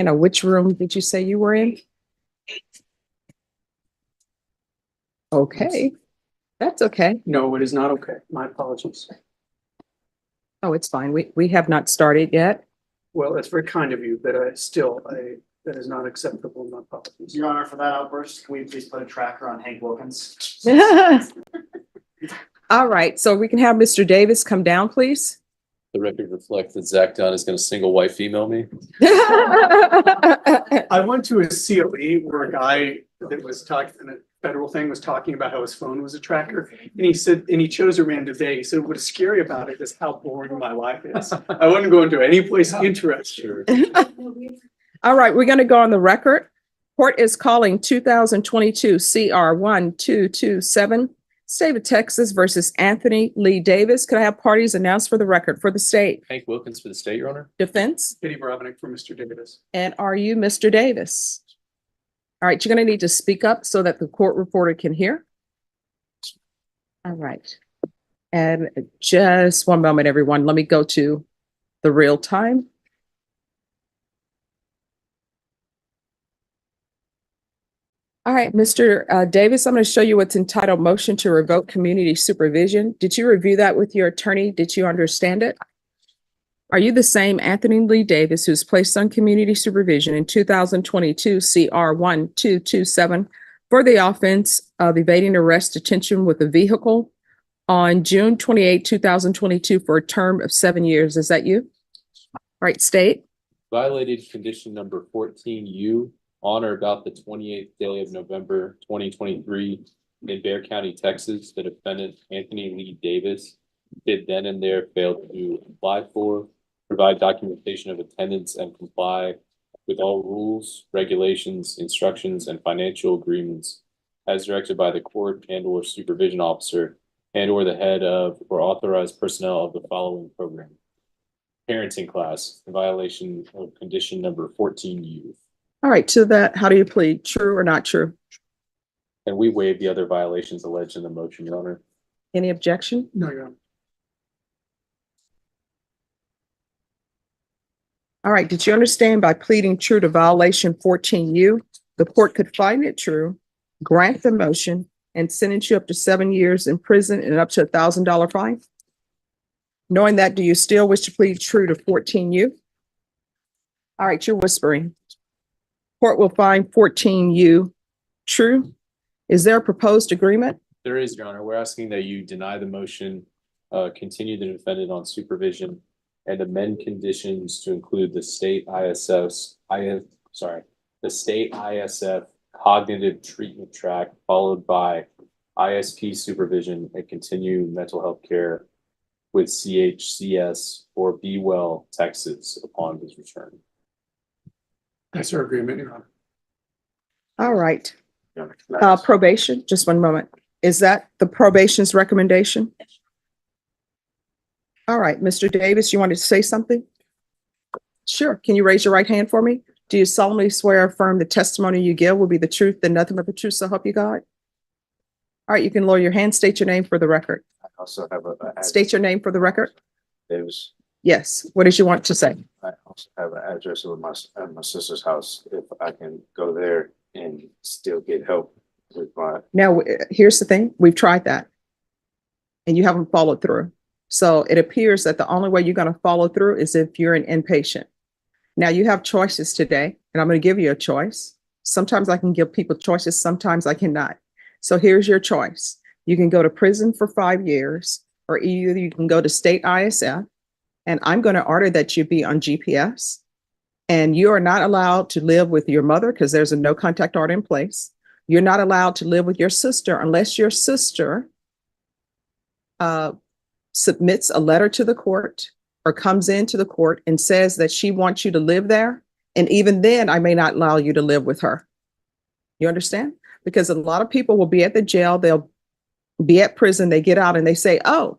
And which room did you say you were in? Okay, that's okay. No, it is not okay. My apologies. Oh, it's fine. We have not started yet. Well, that's very kind of you, but that is not acceptable. My apologies. Your Honor, for that outburst, can we please put a tracker on Hank Wilkins? All right, so we can have Mr. Davis come down, please. The record reflects that Zach Dunn is going to single white female me. I went to a CLE where a guy that was talking, in a federal thing, was talking about how his phone was a tracker. And he said, and he chose a random day. He said, what is scary about it is how boring my life is. I wouldn't go into any place interesting. All right, we're going to go on the record. Court is calling 2022 CR 1227, State of Texas versus Anthony Lee Davis. Could I have parties announced for the record for the state? Hank Wilkins for the state, Your Honor. Defense? Kitty Brovinick for Mr. Davis. And are you Mr. Davis? All right, you're going to need to speak up so that the court reporter can hear. All right. And just one moment, everyone. Let me go to the real time. All right, Mr. Davis, I'm going to show you what's entitled Motion to Revoke Community Supervision. Did you review that with your attorney? Did you understand it? Are you the same Anthony Lee Davis who's placed on community supervision in 2022 CR 1227 for the offense of evading arrest detention with a vehicle on June 28, 2022 for a term of 7 years? Is that you? All right, state. Violated condition number 14U on or about the 28th day of November 2023 in Bexar County, Texas. The defendant, Anthony Lee Davis, did then and there fail to apply for, provide documentation of attendance, and comply with all rules, regulations, instructions, and financial agreements as directed by the court and/or supervision officer and/or the head of or authorized personnel of the following program. Parenting class, in violation of condition number 14U. All right, to that, how do you plead? True or not true? And we waive the other violations alleged in the motion, Your Honor. Any objection? No, Your Honor. All right, did you understand by pleading true to violation 14U, the court could find it true, grant the motion, and sentence you up to 7 years in prison and up to $1,000 fine? Knowing that, do you still wish to plead true to 14U? All right, you're whispering. Court will find 14U true. Is there a proposed agreement? There is, Your Honor. We're asking that you deny the motion, continue the defendant on supervision, and amend conditions to include the state ISF cognitive treatment track, followed by ISP supervision and continue mental health care with CHCS or Be Well, Texas upon his return. That's our agreement, Your Honor. All right. Probation, just one moment. Is that the probation's recommendation? All right, Mr. Davis, you wanted to say something? Sure. Can you raise your right hand for me? Do you solemnly swear or affirm the testimony you give will be the truth and nothing but the truth, so help you God? All right, you can lower your hand. State your name for the record. I also have a State your name for the record. Davis. Yes. What did you want to say? I also have an address of my sister's house. If I can go there and still get help with my. Now, here's the thing. We've tried that and you haven't followed through. So it appears that the only way you're going to follow through is if you're an inpatient. Now you have choices today, and I'm going to give you a choice. Sometimes I can give people choices. Sometimes I cannot. So here's your choice. You can go to prison for 5 years, or either you can go to state ISF, and I'm going to order that you be on GPS, and you are not allowed to live with your mother because there's a no contact order in place. You're not allowed to live with your sister unless your sister submits a letter to the court or comes into the court and says that she wants you to live there. And even then, I may not allow you to live with her. You understand? Because a lot of people will be at the jail, they'll be at prison, they get out and they say, oh,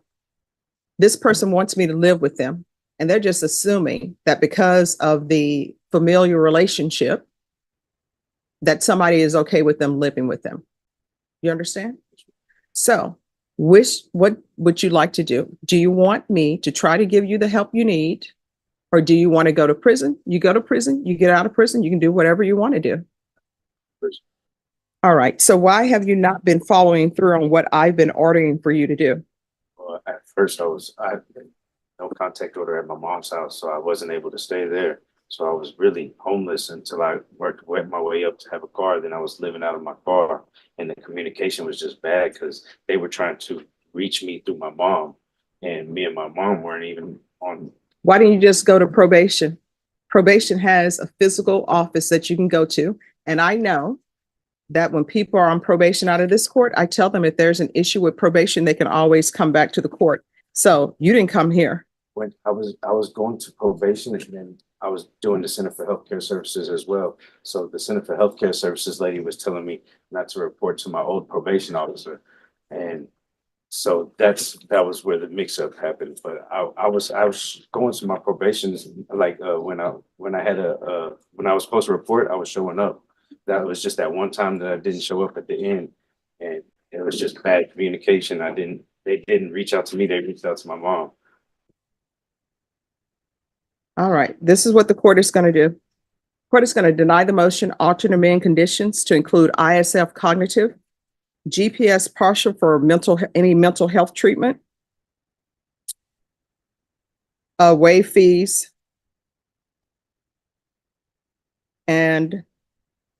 this person wants me to live with them. And they're just assuming that because of the familial relationship, that somebody is okay with them living with them. You understand? So what would you like to do? Do you want me to try to give you the help you need Or do you want to go to prison? You go to prison, you get out of prison, you can do whatever you want to do. Prison. All right. So why have you not been following through on what I've been ordering for you to do? Well, at first I had no contact order at my mom's house, so I wasn't able to stay there. So I was really homeless until I worked my way up to have a car. Then I was living out of my car, and the communication was just bad because they were trying to reach me through my mom, and me and my mom weren't even on. Why didn't you just go to probation? Probation has a physical office that you can go to. And I know that when people are on probation out of this court, I tell them if there's an issue with probation, they can always come back to the court. So you didn't come here. When I was going to probation, and then I was doing the Center for Healthcare Services as well. So the Center for Healthcare Services lady was telling me not to report to my old probation officer. And so that was where the mix up happened. But I was going to my probations, like when I was supposed to report, I was showing up. That was just that one time that I didn't show up at the end, and it was just bad communication. They didn't reach out to me, they reached out to my mom. All right. This is what the court is going to do. Court is going to deny the motion, alter and amend conditions to include ISF cognitive, GPS partial for any mental health treatment, waive fees, and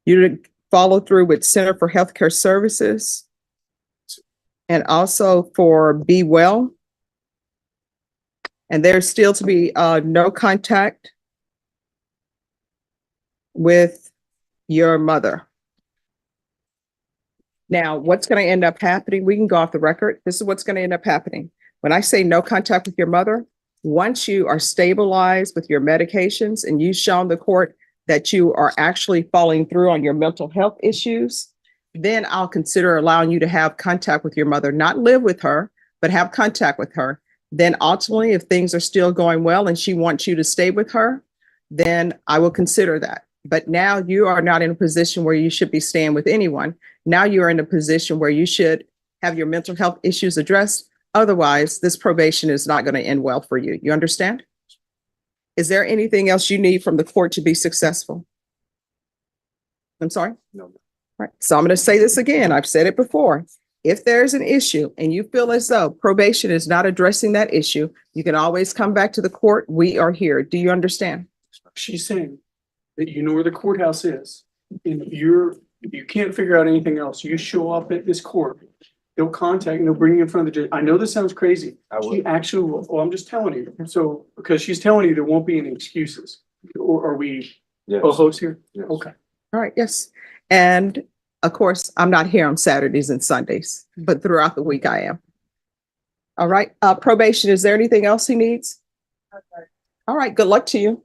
you to follow through with Center for Healthcare Services, and also for Be Well. And there's still to be no contact with your mother. Now, what's going to end up happening? We can go off the record. This is what's going to end up happening. When I say no contact with your mother, once you are stabilized with your medications and you've shown the court that you are actually following through on your mental health issues, then I'll consider allowing you to have contact with your mother, not live with her, but have contact with her. Then ultimately, if things are still going well and she wants you to stay with her, then I will consider that. But now you are not in a position where you should be staying with anyone. Now you're in a position where you should have your mental health issues addressed. Otherwise, this probation is not going to end well for you. You understand? Is there anything else you need from the court to be successful? I'm sorry? No. All right. So I'm going to say this again. I've said it before. If there's an issue and you feel as though probation is not addressing that issue, you can always come back to the court. We are here. Do you understand? She's saying that you know where the courthouse is. And if you can't figure out anything else, you show up at this court, they'll contact and they'll bring you in front of the judge. I know this sounds crazy. She actually will. Well, I'm just telling you. So, because she's telling you there won't be any excuses. Or are we hosts here? Yes. Okay. All right. Yes. And of course, I'm not here on Saturdays and Sundays, but throughout the week I am. All right. Probation. Is there anything else he needs? Okay. All right. Good luck to you.